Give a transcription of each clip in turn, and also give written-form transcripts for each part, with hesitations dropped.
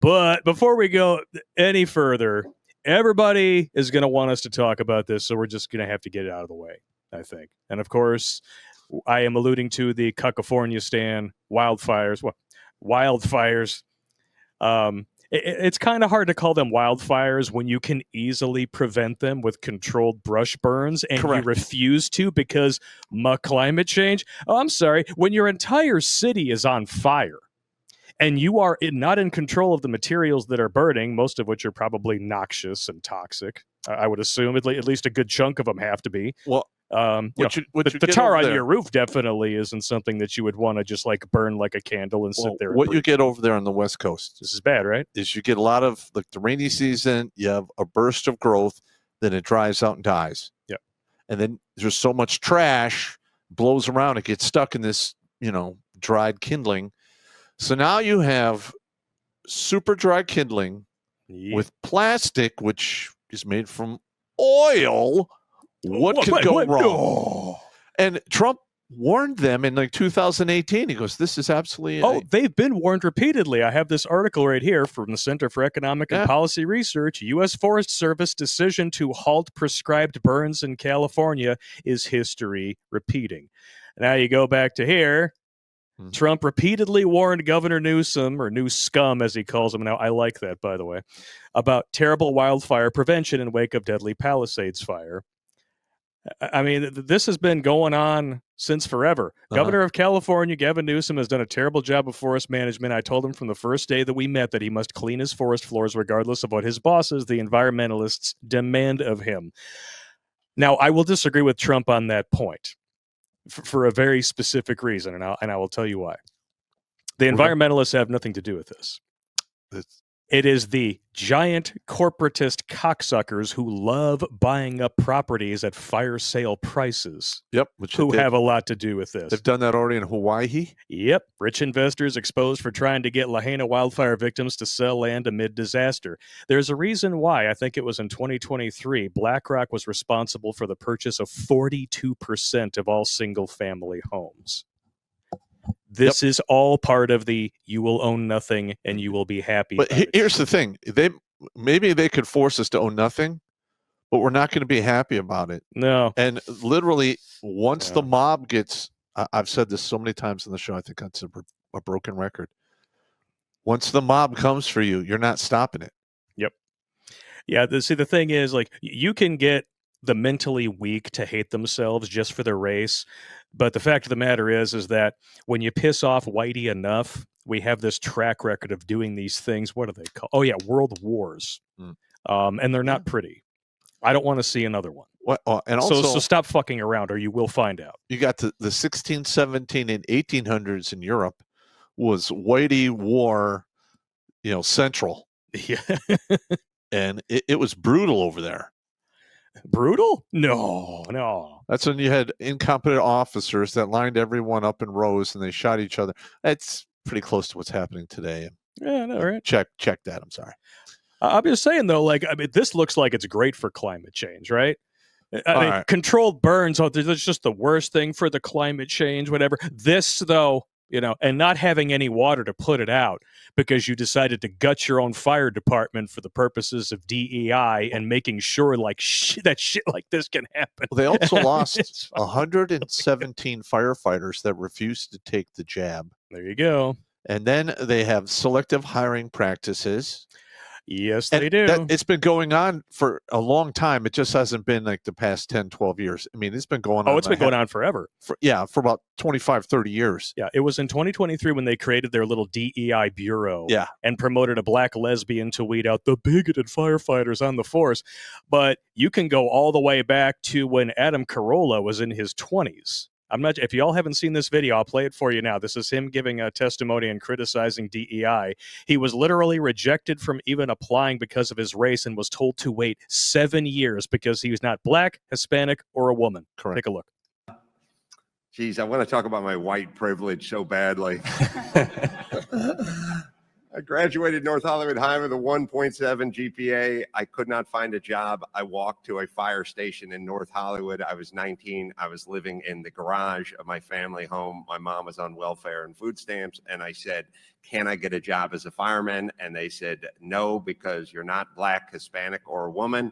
But before we go any further, everybody is going to want us to talk about this, so we're just going to have to get it out of the way, I think. And of course, I am alluding to the California Stan wildfires. Wildfires. It's kind of hard to call them wildfires when you can easily prevent them with controlled brush burns, and Correct. you refuse to because climate change. Oh, I'm sorry. When your entire city is on fire and you are not in control of the materials that are burning, most of which are probably noxious and toxic, I would assume at least a good chunk of them have to be. Well, the tar on your roof definitely isn't something that you would want to just like burn like a candle and sit there. What you get over there on the West Coast, this is bad, right? Is you get a lot of like the rainy season. You have a burst of growth, then it dries out and dies. Yeah, and then there's so much trash blows around, it gets stuck in this dried kindling. So now you have super dry kindling with plastic, which is made from oil. What could go wrong? Oh. And Trump warned them in like 2018. He goes, this is absolutely... they've been warned repeatedly. I have this article right here from the Center for Economic and Policy Research. U.S. Forest Service decision to halt prescribed burns in California is history repeating. Now you go back to here. Trump repeatedly warned Governor Newsom, or Newscum as he calls him now, I like that, by the way, about terrible wildfire prevention in wake of deadly Palisades fire. I mean, this has been going on since forever. Governor of California, Gavin Newsom, has done a terrible job of forest management. I told him from the first day that we met that he must clean his forest floors regardless of what his bosses, the environmentalists, demand of him. Now, I will disagree with Trump on that point for a very specific reason, and I will tell you why. The environmentalists have nothing to do with this. It is the giant corporatist cocksuckers who love buying up properties at fire sale prices. Yep. Who have a lot to do with this. They've done that already in Hawaii? Yep. Rich investors exposed for trying to get Lahaina wildfire victims to sell land amid disaster. There's a reason why. I think it was in 2023, BlackRock was responsible for the purchase of 42% of all single-family homes. This is all part of the you will own nothing and you will be happy. But here's the thing. Maybe they could force us to own nothing, but we're not going to be happy about it. No. And literally, once the mob gets, I've said this so many times in the show, I think that's a broken record. Once the mob comes for you, you're not stopping it. Yep. Yeah, the thing is, like, you can get the mentally weak to hate themselves just for their race. But the fact of the matter is that when you piss off Whitey enough, we have this track record of doing these things. What are they called? Oh, yeah, world wars. And they're not pretty. I don't want to see another one. And also, so stop fucking around or you will find out. You got the 16, 17, and 1800s in Europe was Whitey war, central. Yeah. And it was brutal over there. Brutal? No. That's when you had incompetent officers that lined everyone up in rows and they shot each other. That's pretty close to what's happening today. Yeah, no, right. Check that. I'm sorry. I'm just saying though, this looks like it's great for climate change, right? Controlled burns, that's just the worst thing for the climate change, whatever. This though, and not having any water to put it out because you decided to gut your own fire department for the purposes of DEI and making sure that shit like this can happen. Well, they also lost 117 firefighters that refused to take the jab. There you go. And then they have selective hiring practices. Yes, they do. It's been going on for a long time. It just hasn't been like the past 10, 12 years. I mean, it's been going on. Oh, it's been going on forever. For about 25, 30 years. Yeah, it was in 2023 when they created their little DEI bureau and promoted a black lesbian to weed out the bigoted firefighters on the force. But you can go all the way back to when Adam Carolla was in his 20s. If y'all haven't seen this video, I'll play it for you now. This is him giving a testimony and criticizing DEI. He was literally rejected from even applying because of his race and was told to wait 7 years because he was not black, Hispanic, or a woman. Correct. Take a look. Geez, I want to talk about my white privilege so badly. I graduated North Hollywood High with a 1.7 GPA. I could not find a job. I walked to a fire station in North Hollywood. I was 19. I was living in the garage of my family home. My mom was on welfare and food stamps. And I said, can I get a job as a fireman? And they said, no, because you're not Black, Hispanic, or a woman.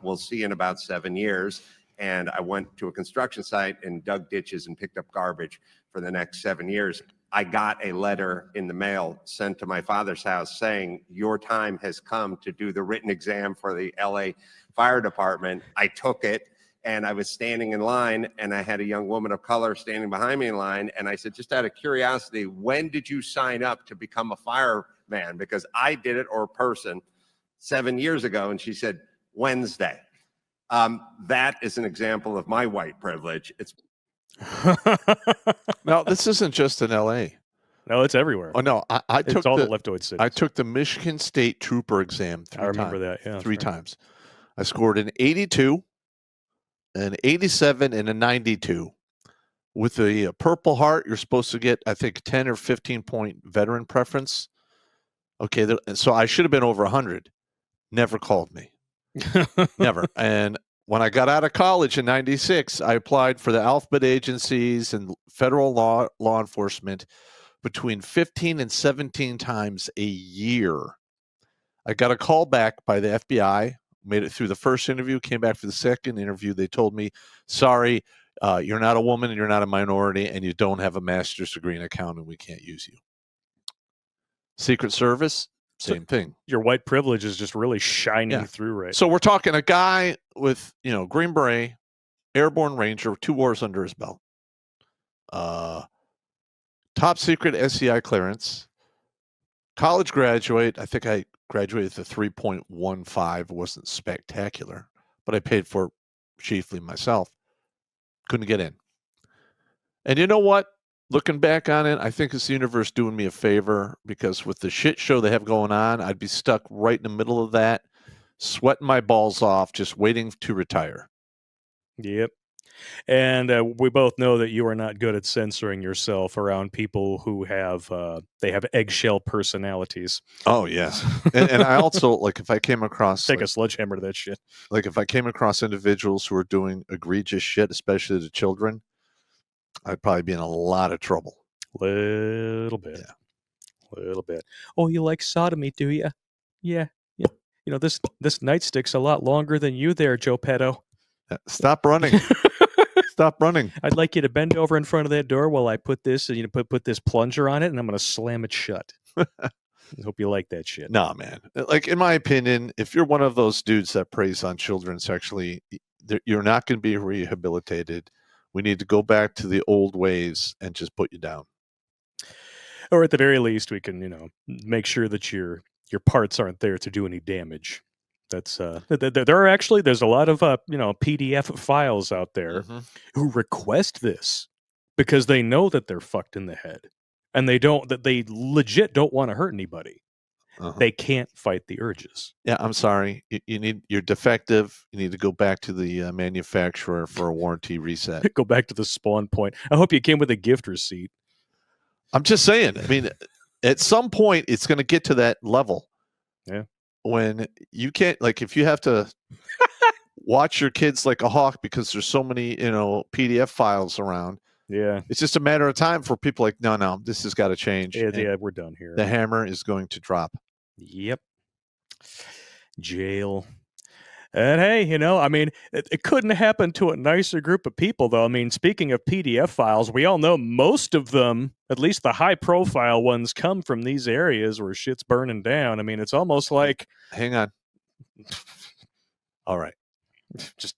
We'll see you in about 7 years. And I went to a construction site and dug ditches and picked up garbage for the next 7 years. I got a letter in the mail sent to my father's house saying, your time has come to do the written exam for the LA Fire Department. I took it, and I was standing in line, and I had a young woman of color standing behind me in line. And I said, just out of curiosity, when did you sign up to become a fireman? Because I did it, or a person, 7 years ago. And she said, Wednesday. That is an example of my white privilege. It's Now, this isn't just in L.A. No, it's everywhere. Oh no, I took all the leftoid cities. I took the Michigan State Trooper exam 3 times. I remember that. Yeah, 3 times. I scored an 82, an 87, and a 92. With a Purple Heart, you're supposed to get, I think, 10 or 15-point veteran preference. Okay, so I should have been over 100. Never called me. Never. And when I got out of college in 96, I applied for the alphabet agencies and federal law enforcement between 15 and 17 times a year. I got a call back by the FBI, made it through the first interview, came back for the second interview. They told me, sorry, you're not a woman, and you're not a minority, and you don't have a master's degree in accounting. We can't use you. Secret Service, same thing. Your white privilege is just really shining through right So we're talking a guy with, Green Beret, Airborne Ranger, 2 wars under his belt. Top secret SCI clearance. College graduate. I think I graduated with a 3.15. It wasn't spectacular, but I paid for it chiefly myself. Couldn't get in. And you know what? Looking back on it, I think it's the universe doing me a favor, because with the shit show they have going on, I'd be stuck right in the middle of that, sweating my balls off, just waiting to retire. Yep. And we both know that you are not good at censoring yourself around people who have they have eggshell personalities. Oh yes, and I also, like, if I came across take a sledgehammer to that shit. Like, if I came across individuals who are doing egregious shit, especially to children, I'd probably be in a lot of trouble. Little bit. Yeah. Little bit. Oh, you like sodomy, do you? Yeah. This nightstick's a lot longer than you there, Joe Petto. Stop running. Stop running. I'd like you to bend over in front of that door while I put this, put this plunger on it, and I'm going to slam it shut. I hope you like that shit. Nah, man. Like, in my opinion, if you're one of those dudes that preys on children sexually, you're not going to be rehabilitated. We need to go back to the old ways and just put you down. Or at the very least, we can, make sure that your parts aren't there to do any damage. That's there's a lot of PDF files out there who request this because they know that they're fucked in the head, and they legit don't want to hurt anybody. They can't fight the urges. Yeah, I'm sorry. You're defective. You need to go back to the manufacturer for a warranty reset. Go back to the spawn point. I hope you came with a gift receipt. I'm just saying. I mean, at some point, it's going to get to that level. Yeah. When you can't, like, if you have to watch your kids like a hawk because there's so many, PDF files around. Yeah. It's just a matter of time for people like, no, this has got to change. Yeah, we're done here. The hammer is going to drop. Yep. Jail. And hey, it couldn't happen to a nicer group of people, though. I mean, speaking of PDF files, we all know most of them, at least the high-profile ones, come from these areas where shit's burning down. I mean, it's almost like... Hang on. All right.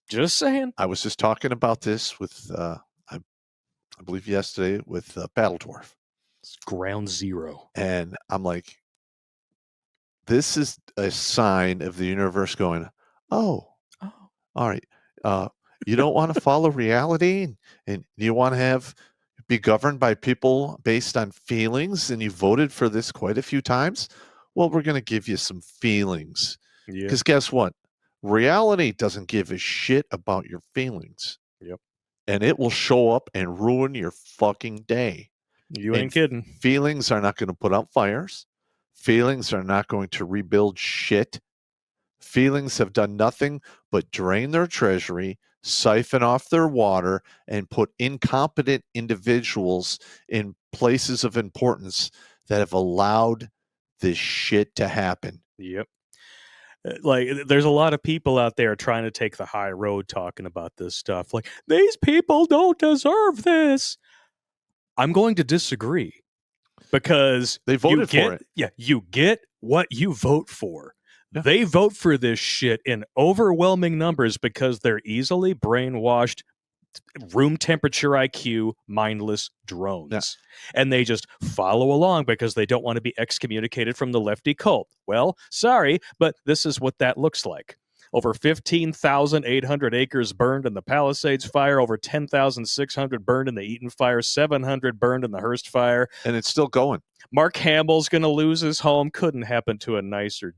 Just saying. I was just talking about this with, I believe yesterday, with Battle Dwarf. It's ground zero. And I'm like, this is a sign of the universe going... Oh, all right. You don't want to follow reality, and you want to be governed by people based on feelings, and you voted for this quite a few times. Well, we're going to give you some feelings. Because guess what? Reality doesn't give a shit about your feelings. Yep. And it will show up and ruin your fucking day. You ain't kidding. Feelings are not going to put out fires. Feelings are not going to rebuild shit. Feelings have done nothing but drain their treasury, siphon off their water, and put incompetent individuals in places of importance that have allowed this shit to happen. Yep. Like, there's a lot of people out there trying to take the high road talking about this stuff. Like, these people don't deserve this. I'm going to disagree because they voted for it. Yeah, you get what you vote for. Yeah. They vote for this shit in overwhelming numbers because they're easily brainwashed, room temperature IQ, mindless drones. Yeah. And they just follow along because they don't want to be excommunicated from the lefty cult. Well, sorry, but this is what that looks like. Over 15,800 acres burned in the Palisades fire, over 10,600 burned in the Eaton fire, 700 burned in the Hearst fire. And it's still going. Mark Hamill's going to lose his home. Couldn't happen to a nicer...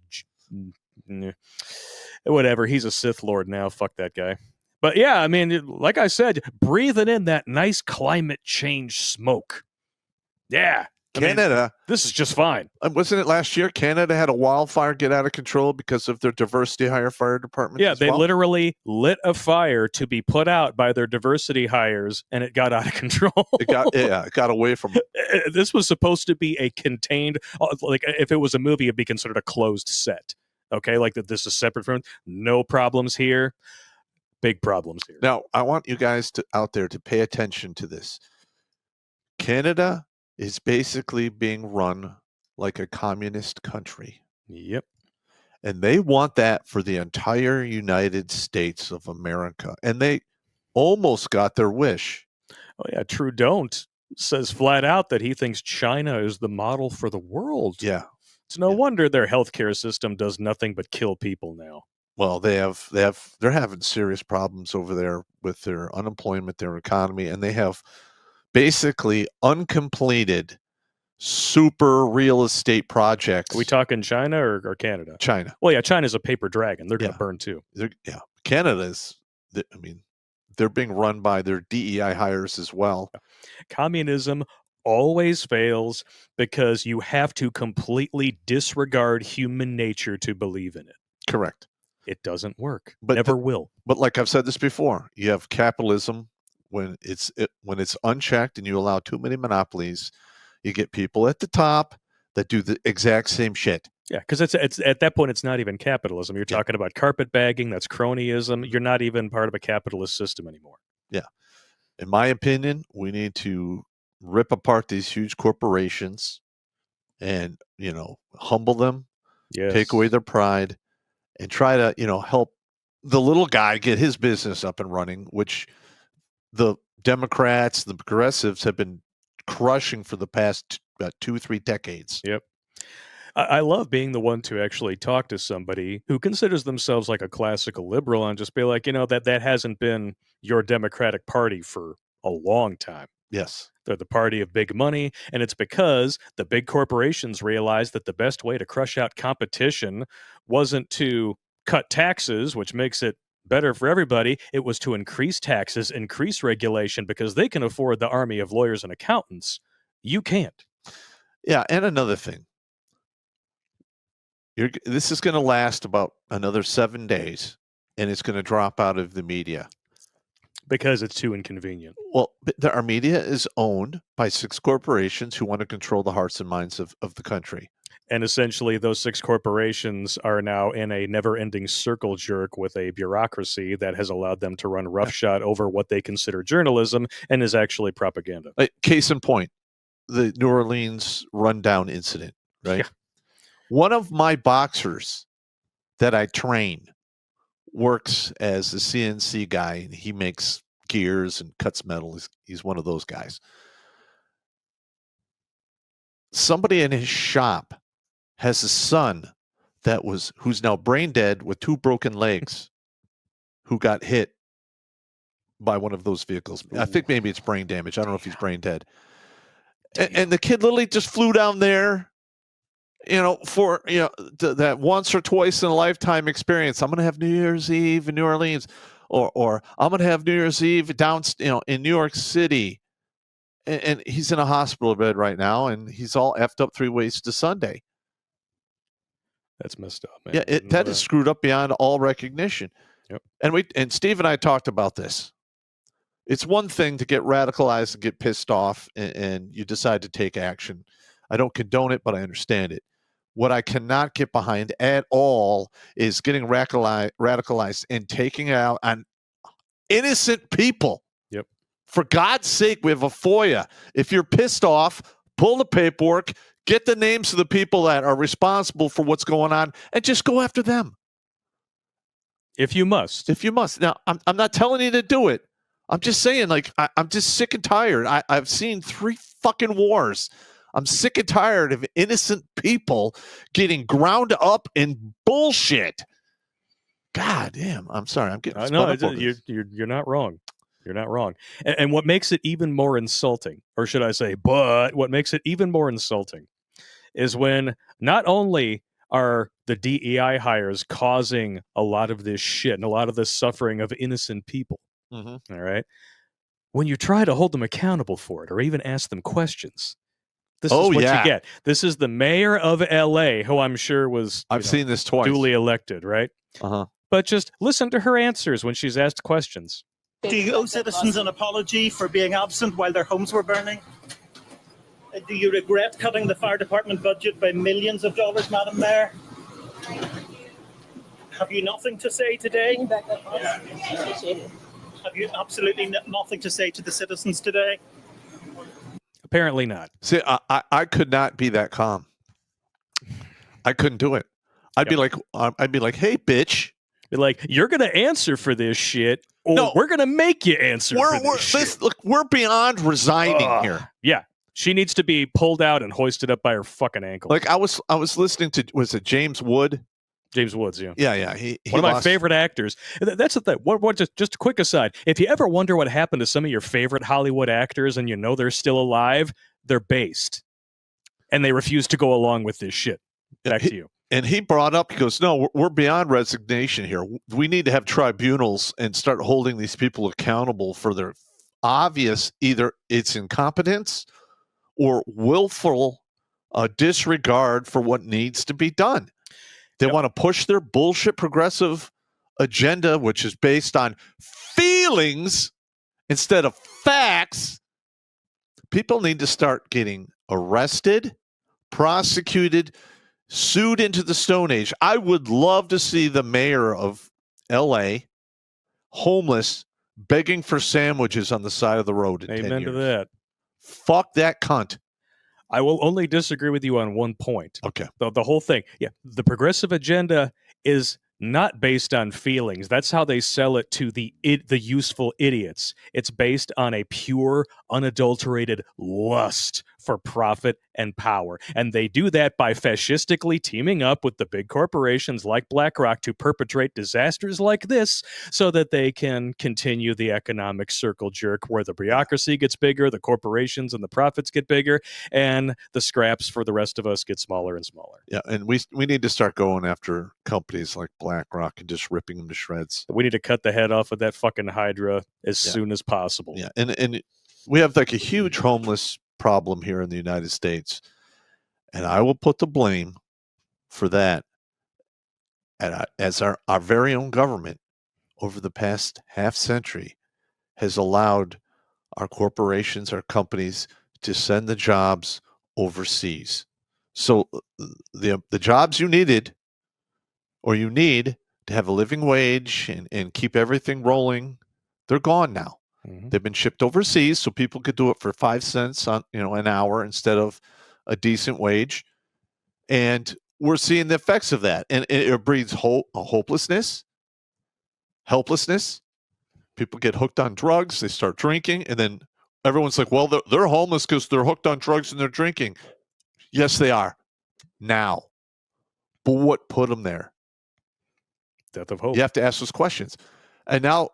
Whatever, he's a Sith Lord now. Fuck that guy. But yeah, I mean, like I said, breathing in that nice climate change smoke. Yeah. Canada. This is just fine. Wasn't it last year? Canada had a wildfire get out of control because of their diversity hire fire department. Yeah, they literally lit a fire to be put out by their diversity hires, and it got out of control. It got away from them. This was supposed to be a contained, like if it was a movie, it'd be considered a closed set. Okay, like that. This is separate from. No problems here. Big problems here. Now, I want you guys out there to pay attention to this. Canada is basically being run like a communist country. Yep. And they want that for the entire United States of America. And they almost got their wish. Oh, yeah. Trudeau says flat out that he thinks China is the model for the world. Yeah. It's no wonder their healthcare system does nothing but kill people now. Well, they're having serious problems over there with their unemployment, their economy, and they have basically uncompleted super real estate projects. Are we talking China or Canada? China. Well, yeah, China's a paper dragon. They're going to burn too. Yeah. Canada's, they're being run by their DEI hires as well. Communism always fails because you have to completely disregard human nature to believe in it. Correct. It doesn't work. But never will. But like I've said this before, you have capitalism when it's unchecked and you allow too many monopolies, you get people at the top that do the exact same shit. Yeah, because it's at that point it's not even capitalism. You're talking about carpetbagging. That's cronyism. You're not even part of a capitalist system anymore. Yeah, in my opinion, we need to rip apart these huge corporations and humble them, take away their pride, and try to help the little guy get his business up and running, which the Democrats, the progressives have been crushing for the past 2-3 decades. Yep. I love being the one to actually talk to somebody who considers themselves like a classical liberal and just be like, that hasn't been your Democratic Party for a long time. Yes. They're the party of big money, and it's because the big corporations realized that the best way to crush out competition wasn't to cut taxes, which makes it better for everybody. It was to increase taxes, increase regulation, because they can afford the army of lawyers and accountants. You can't. Yeah, and another thing. This is going to last about another 7 days, and it's going to drop out of the media. Because it's too inconvenient. Well, our media is owned by 6 corporations who want to control the hearts and minds of the country. And essentially, those 6 corporations are now in a never-ending circle jerk with a bureaucracy that has allowed them to run roughshod over what they consider journalism and is actually propaganda. Case in point, the New Orleans rundown incident, right? Yeah. One of my boxers that I train works as a CNC guy, and he makes gears and cuts metal. He's one of those guys. Somebody in his shop has a son who's now brain dead with 2 broken legs, who got hit by one of those vehicles. Ooh. I think maybe it's brain damage. I don't know if he's brain dead. And the kid literally just flew down there, for that once or twice in a lifetime experience. I'm going to have New Year's Eve in New Orleans, or I'm going to have New Year's Eve down, in New York City. And he's in a hospital bed right now, and he's all effed up 3 ways to Sunday. That's messed up, man. Yeah, that is screwed up beyond all recognition. Yep. And Steve and I talked about this. It's one thing to get radicalized and get pissed off and you decide to take action. I don't condone it, but I understand it. What I cannot get behind at all is getting radicalized and taking out on innocent people. Yep. For God's sake, we have a FOIA. If you're pissed off, pull the paperwork, get the names of the people that are responsible for what's going on, and just go after them. If you must. If you must. Now, I'm not telling you to do it. I'm just saying, like, I'm just sick and tired. I've seen 3 fucking wars. I'm sick and tired of innocent people getting ground up in bullshit. God damn. I'm sorry. I'm getting no, you're not wrong. You're not wrong. And what makes it even more insulting, or should I say, but what makes it even more insulting is when not only are the DEI hires causing a lot of this shit and a lot of this suffering of innocent people, all right, when you try to hold them accountable for it or even ask them questions, this is what you get. This is the mayor of LA, who I'm sure was I've seen this twice. Duly elected, right? But just listen to her answers when she's asked questions. Do you owe citizens an apology for being absent while their homes were burning? Do you regret cutting the fire department budget by millions of dollars, Madam Mayor? Have you nothing to say today? Have you absolutely nothing to say to the citizens today? Apparently not. See, I could not be that calm. I couldn't do it. I'd be like, hey, bitch. Be like, you're going to answer for this shit, or we're going to make you answer for this shit. Look, we're beyond resigning here. Yeah. She needs to be pulled out and hoisted up by her fucking ankle. Like I was listening to, was it James Wood? James Woods, yeah. Yeah. He one of my favorite actors. That's the thing. Just a quick aside. If you ever wonder what happened to some of your favorite Hollywood actors and you know they're still alive, they're based. And they refuse to go along with this shit. Back to you. And he brought up, he goes, no, we're beyond resignation here. We need to have tribunals and start holding these people accountable for their obvious, either it's incompetence or willful disregard for what needs to be done. They want to push their bullshit progressive agenda, which is based on feelings instead of facts. People need to start getting arrested, prosecuted, sued into the Stone Age. I would love to see the mayor of LA homeless, begging for sandwiches on the side of the road in 10 years. Amen to that. Fuck that cunt. I will only disagree with you on one point. Okay. The whole thing. Yeah. The progressive agenda is not based on feelings. That's how they sell it to the useful idiots. It's based on a pure, unadulterated lust for profit and power. And they do that by fascistically teaming up with the big corporations like BlackRock to perpetrate disasters like this so that they can continue the economic circle jerk where the bureaucracy gets bigger, the corporations and the profits get bigger, and the scraps for the rest of us get smaller and smaller. Yeah, and we need to start going after companies like BlackRock and just ripping them to shreds. We need to cut the head off of that fucking Hydra as soon as possible. Yeah, and we have like a huge homeless problem here in the United States, and I will put the blame for that as our very own government over the past half century has allowed our corporations, our companies to send the jobs overseas. So the jobs you needed or you need to have a living wage and keep everything rolling, they're gone now. They've been shipped overseas so people could do it for 5 cents on an hour instead of a decent wage. And we're seeing the effects of that. And it breeds hopelessness, helplessness. People get hooked on drugs. They start drinking. And then everyone's like, well, they're homeless because they're hooked on drugs and they're drinking. Yes, they are now. But what put them there? Death of hope. You have to ask those questions. And now,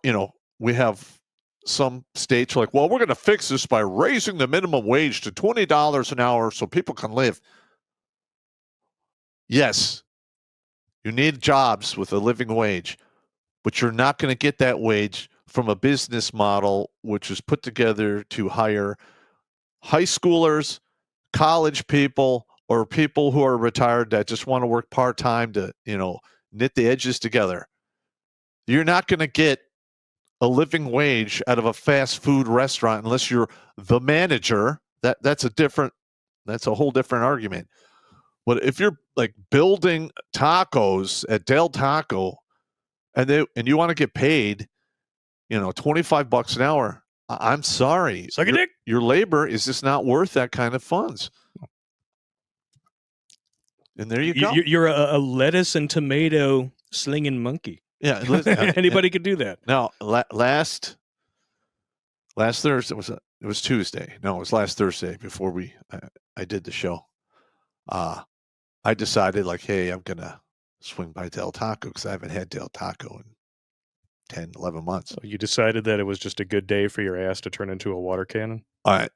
we have some states are like, well, we're going to fix this by raising the minimum wage to $20 an hour so people can live. Yes, you need jobs with a living wage, but you're not going to get that wage from a business model which is put together to hire high schoolers, college people, or people who are retired that just want to work part-time to, knit the edges together. You're not going to get a living wage out of a fast food restaurant unless you're the manager. That's a whole different argument. But if you're like building tacos at Del Taco and you want to get paid, $25 an hour, I'm sorry. Suck a dick. Your labor is just not worth that kind of funds. And there you go. You're a lettuce and tomato slinging monkey. Yeah. Anybody could do that. Now, last Thursday, it was Tuesday. No, it was last Thursday before I did the show. I decided, like, hey, I'm going to swing by Del Taco because I haven't had Del Taco in 10, 11 months. So you decided that it was just a good day for your ass to turn into a water cannon? All right.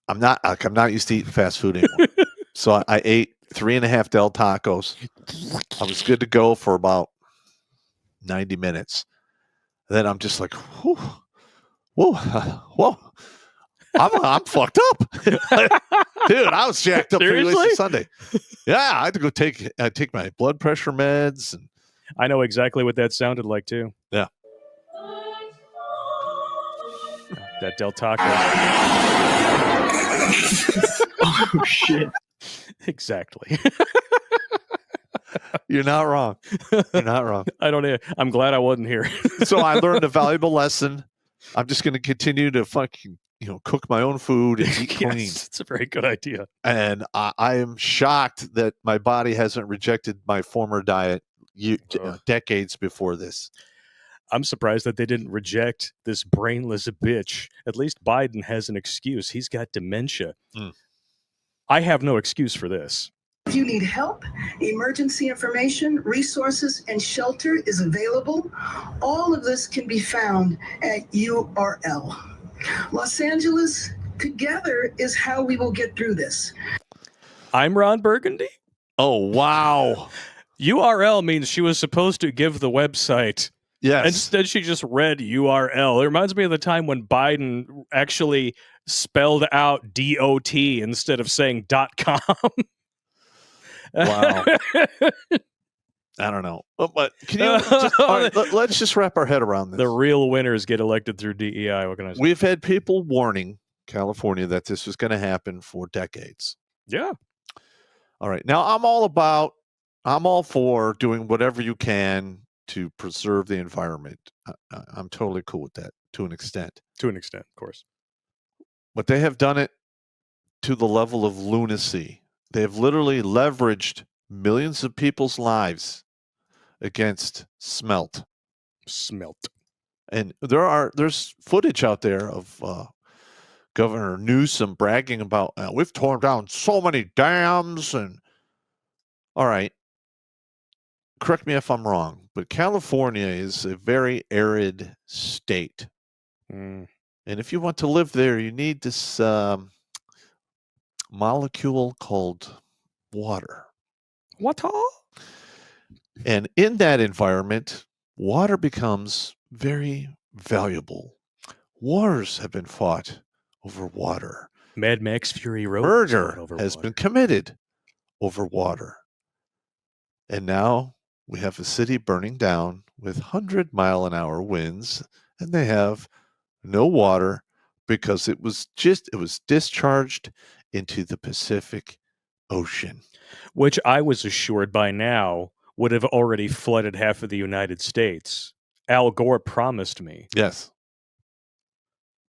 I'm not used to eating fast food anymore. So I ate 3.5 Del Tacos. I was good to go for about 90 minutes. Then I'm just like, whoa. I'm fucked up. Dude, I was jacked up Seriously? Sunday. Yeah, I had to go take my blood pressure meds. And I know exactly what that sounded like, too. Yeah. That Del Taco. Oh, shit. Exactly. You're not wrong. You're not wrong. I'm glad I wasn't here. So I learned a valuable lesson. I'm just going to continue to fucking, cook my own food and eat clean. Yes, it's a very good idea. And I am shocked that my body hasn't rejected my former diet decades before this. I'm surprised that they didn't reject this brainless bitch. At least Biden has an excuse. He's got dementia. I have no excuse for this. If you need help, emergency information, resources, and shelter is available. All of this can be found at URL. Los Angeles, together is how we will get through this. I'm Ron Burgundy? Oh, wow. URL means she was supposed to give the website. Yes. Instead, she just read URL. It reminds me of the time when Biden actually spelled out DOT instead of saying .com. Wow. I don't know. But can you let's just wrap our head around this. The real winners get elected through DEI. What can I say? We've had people warning California that this was going to happen for decades. Yeah. All right. Now, I'm all for doing whatever you can to preserve the environment. I'm totally cool with that to an extent. To an extent, of course. But they have done it to the level of lunacy. They have literally leveraged millions of people's lives against smelt. And there's footage out there of Governor Newsom bragging about, we've torn down so many dams. And all right, correct me if I'm wrong, but California is a very arid state. And if you want to live there, you need this molecule called water. Water? And in that environment, water becomes very valuable. Wars have been fought over water. Mad Max Fury Road. Murder has been committed over water. And now we have a city burning down with 100-mile-an-hour winds, and they have no water because it was discharged into the Pacific Ocean. Which I was assured by now would have already flooded half of the United States. Al Gore promised me. Yes.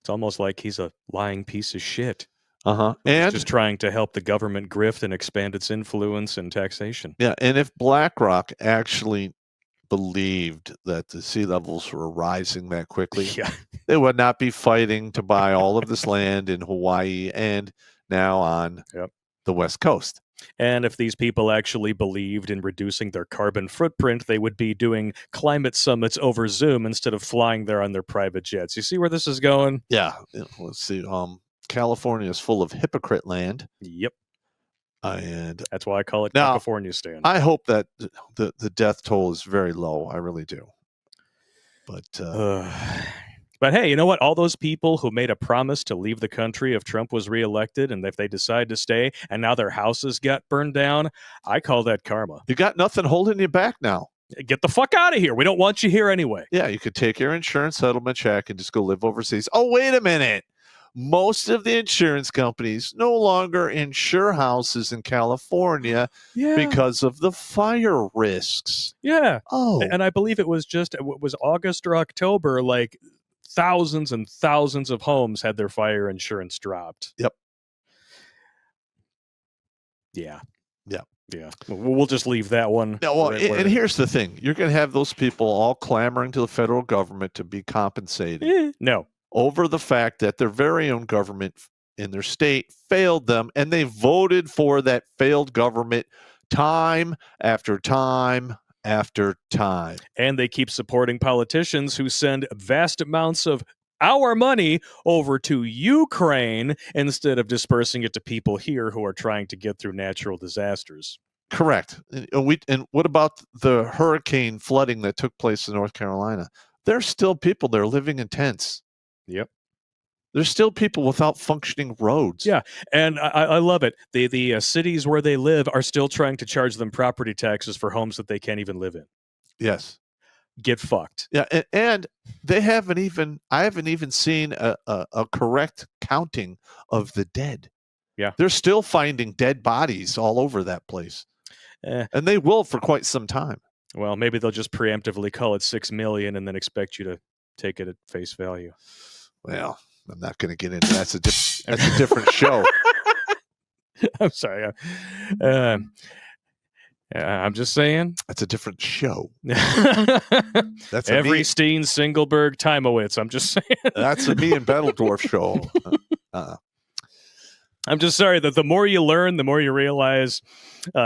It's almost like he's a lying piece of shit. And just trying to help the government grift and expand its influence and taxation. Yeah, and if BlackRock actually believed that the sea levels were rising that quickly, they would not be fighting to buy all of this land in Hawaii and now on the West Coast. And if these people actually believed in reducing their carbon footprint, they would be doing climate summits over Zoom instead of flying there on their private jets. You see where this is going? Yeah. Let's see. California is full of hypocrite land. Yep. And that's why I call it California Stan. I hope that the death toll is very low. I really do. But But hey, you know what? All those people who made a promise to leave the country if Trump was reelected and if they decide to stay and now their houses got burned down, I call that karma. You got nothing holding you back now. Get the fuck out of here. We don't want you here anyway. Yeah, you could take your insurance settlement check and just go live overseas. Oh, wait a minute. Most of the insurance companies no longer insure houses in California because of the fire risks. Yeah. Oh. And I believe it was August or October, like thousands and thousands of homes had their fire insurance dropped. Yep. Yeah. Yeah. Yeah. We'll just leave that one. No, well, and here's the thing. You're going to have those people all clamoring to the federal government to be compensated. No. Over the fact that their very own government in their state failed them, and they voted for that failed government time after time after time. And they keep supporting politicians who send vast amounts of our money over to Ukraine instead of dispersing it to people here who are trying to get through natural disasters. Correct. And what about the hurricane flooding that took place in North Carolina? There's still people there living in tents. Yep. There's still people without functioning roads. Yeah, and I love it. The cities where they live are still trying to charge them property taxes for homes that they can't even live in. Yes. Get fucked. Yeah, and I haven't even seen a correct counting of the dead. Yeah. They're still finding dead bodies all over that place. And they will for quite some time. Well, maybe they'll just preemptively call it 6 million and then expect you to take it at face value. Well, I'm not going to get into that. That's a different show. I'm sorry. I'm just saying. That's a different show. That's every Steen Singelberg Timowitz. I'm just saying. That's a me and Bettledorf show. I'm just sorry that the more you learn, the more you realize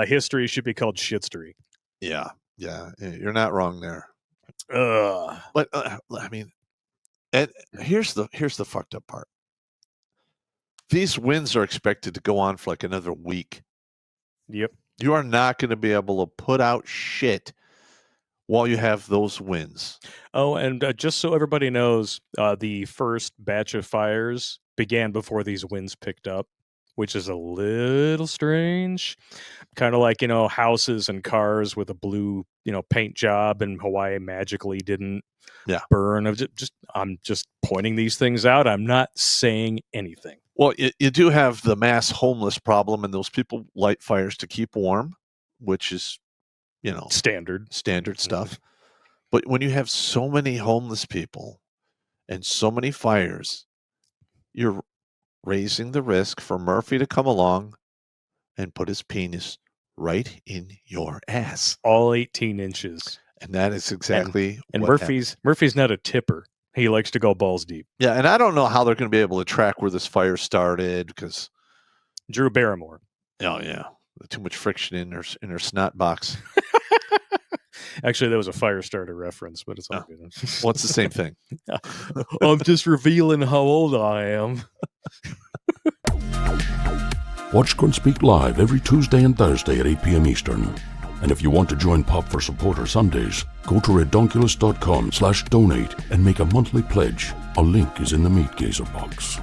history should be called shitstory. Yeah. You're not wrong there. But I mean, and here's the fucked up part. These winds are expected to go on for like another week. Yep. You are not going to be able to put out shit while you have those winds. Oh, and just so everybody knows, the first batch of fires began before these winds picked up, which is a little strange. Kind of like, houses and cars with a blue, paint job in Hawaii magically didn't burn. I'm just pointing these things out. I'm not saying anything. Well, you do have the mass homeless problem, and those people light fires to keep warm, which is, standard stuff. But when you have so many homeless people and so many fires, you're raising the risk for Murphy to come along and put his penis right in your ass. All 18 inches. And that is exactly and what Murphy's not a tipper. He likes to go balls deep. Yeah, and I don't know how they're going to be able to track where this fire started because Drew Barrymore. Oh yeah, too much friction in her snot box. Actually, that was a fire starter reference, but it's all good. Well, it's the same thing. I'm just revealing how old I am. Watch Grunt Speak live every Tuesday and Thursday at 8 p.m. Eastern. And if you want to join Pop for Supporter Sundays, go to redonkulous.com/donate and make a monthly pledge. A link is in the Meat Gazer box.